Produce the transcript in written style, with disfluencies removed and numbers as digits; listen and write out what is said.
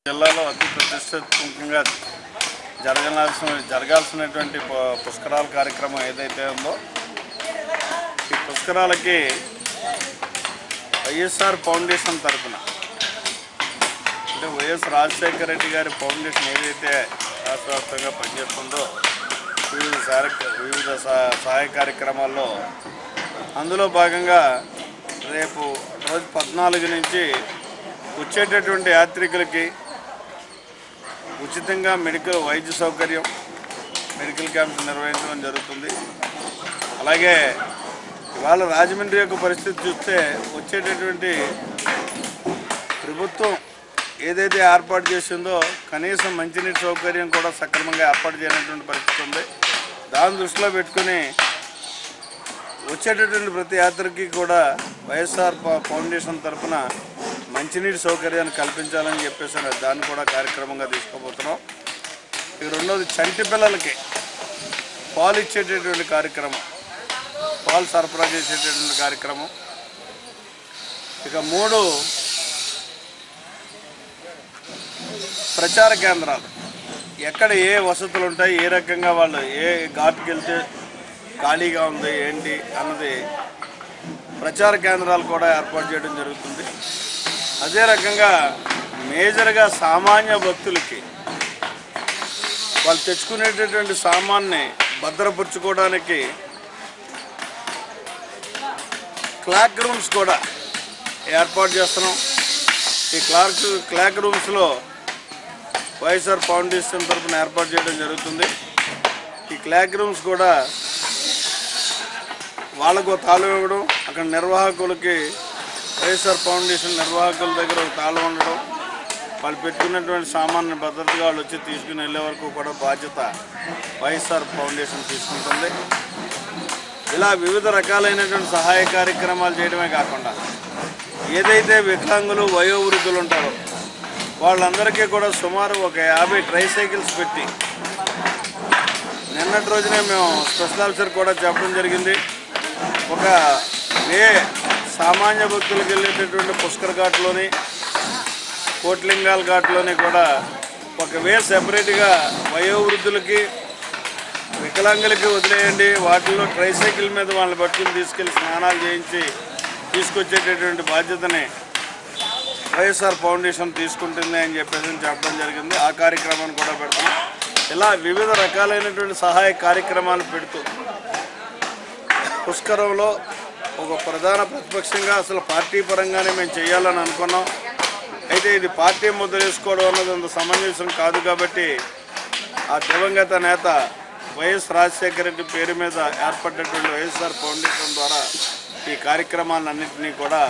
జిల్లాలో అతి ప్రతిష్టాత్మకంగా జరగాల్సినటువంటి పుష్కరాల కార్యక్రమం ఏదైతే ఉందో ఈ పుష్కరాలకి వైఎస్ఆర్ ఫౌండేషన్ తరఫున అంటే వైఎస్ రాజశేఖర రెడ్డి గారి ఫౌండేషన్ ఏదైతే రాష్ట్రవ్యాప్తంగా పనిచేస్తుందో వివిధ సహాయ కార్యక్రమాల్లో అందులో భాగంగా రేపు రోజు 14 నుంచి వచ్చేటటువంటి యాత్రికులకి ఉచితంగా వైద్య సౌకర్యం మెడికల్ క్యాంప్స్ నిర్వహించడం జరుగుతుంది. అలాగే ఇవాళ రాజమండ్రి యొక్క పరిస్థితి చూస్తే వచ్చేటటువంటి ప్రభుత్వం ఏదైతే ఏర్పాటు చేసిందో కనీసం మంచినీటి సౌకర్యం కూడా సక్రమంగా ఏర్పాటు చేయనటువంటి పరిస్థితి ఉంది. దాన్ని దృష్టిలో పెట్టుకుని వచ్చేటటువంటి ప్రతి యాత్రకి కూడా వైఎస్ఆర్ ఫౌండేషన్ తరఫున మంచినీటి సౌకర్యాన్ని కల్పించాలని చెప్పేసి దాన్ని కూడా కార్యక్రమంగా తీసుకోబోతున్నాం. ఇక రెండోది చంటి పిల్లలకి పాలు ఇచ్చేటటువంటి కార్యక్రమం, పాలు సరఫరా చేసేటటువంటి కార్యక్రమం. ఇక 3 ప్రచార కేంద్రాలు, ఎక్కడ ఏ వసతులు ఉంటాయి, ఏ రకంగా వాళ్ళు ఏ ఘాట్కి వెళ్తే ఖాళీగా ఉంది ఏంటి అన్నది ప్రచార కేంద్రాలు కూడా ఏర్పాటు చేయడం జరుగుతుంది. అదే రకంగా మేజర్గా సామాన్య భక్తులకి వాళ్ళు తెచ్చుకునేటటువంటి సామాన్ని భద్రపరుచుకోవడానికి క్లాక్ రూమ్స్ కూడా ఏర్పాటు చేస్తున్నాం. ఈ క్లాక్ రూమ్స్లో వైఎస్ఆర్ ఫౌండేషన్ తరఫున ఏర్పాటు చేయడం జరుగుతుంది. ఈ క్లాక్ రూమ్స్ కూడా వాళ్ళకు తాళం ఇవ్వడం, అక్కడ నిర్వాహకులకి వైఎస్ఆర్ ఫౌండేషన్ నిర్వాహకుల దగ్గర ఒక తాళం ఉండడం, వాళ్ళు పెట్టుకున్నటువంటి సామాన్య భద్రతగా వాళ్ళు వచ్చి తీసుకుని వెళ్ళే వరకు కూడా బాధ్యత వైఎస్ఆర్ ఫౌండేషన్ తీసుకుంటుంది. ఇలా వివిధ రకాలైనటువంటి సహాయ కార్యక్రమాలు చేయడమే కాకుండా ఏదైతే వికలాంగులు వయోవృద్ధులు ఉంటారో వాళ్ళందరికీ కూడా సుమారు ఒక 50 ట్రైసైకిల్స్ పెట్టి నిన్నటి రోజునే మేము స్పెషల్ ఆఫీసర్ కూడా చెప్పడం జరిగింది. ఒక సామాన్య భక్తులకు వెళ్ళేటటువంటి పుష్కర్ ఘాట్లోని కోట్లింగాల ఘాట్లోని కూడా ఒక సెపరేట్గా వయోవృద్ధులకి వికలాంగులకి వదిలేయండి, వాటిల్లో ట్రైసైకిల్ మీద వాళ్ళని పట్టుకుని తీసుకెళ్ళి స్నానాలు చేయించి తీసుకొచ్చేటటువంటి బాధ్యతని వైఎస్ఆర్ ఫౌండేషన్ తీసుకుంటుంది అని చెప్పేసి చెప్పడం జరిగింది. ఆ కార్యక్రమాన్ని కూడా పెడతాం. ఇలా వివిధ రకాలైనటువంటి సహాయ కార్యక్రమాలు పెడుతూ పుష్కరంలో ఒక ప్రధాన ప్రతిపక్షంగా అసలు పార్టీ పరంగానే మేము చేయాలని అనుకున్నాం. అయితే ఇది పార్టీ ముద్ర వేసుకోవడం అన్నది అంత సమంజసం కాదు కాబట్టి ఆ దివంగత నేత వైఎస్ రాజశేఖర రెడ్డి పేరు మీద ఏర్పడినటువంటి వైఎస్ఆర్ ఫౌండేషన్ ద్వారా ఈ కార్యక్రమాలన్నింటినీ కూడా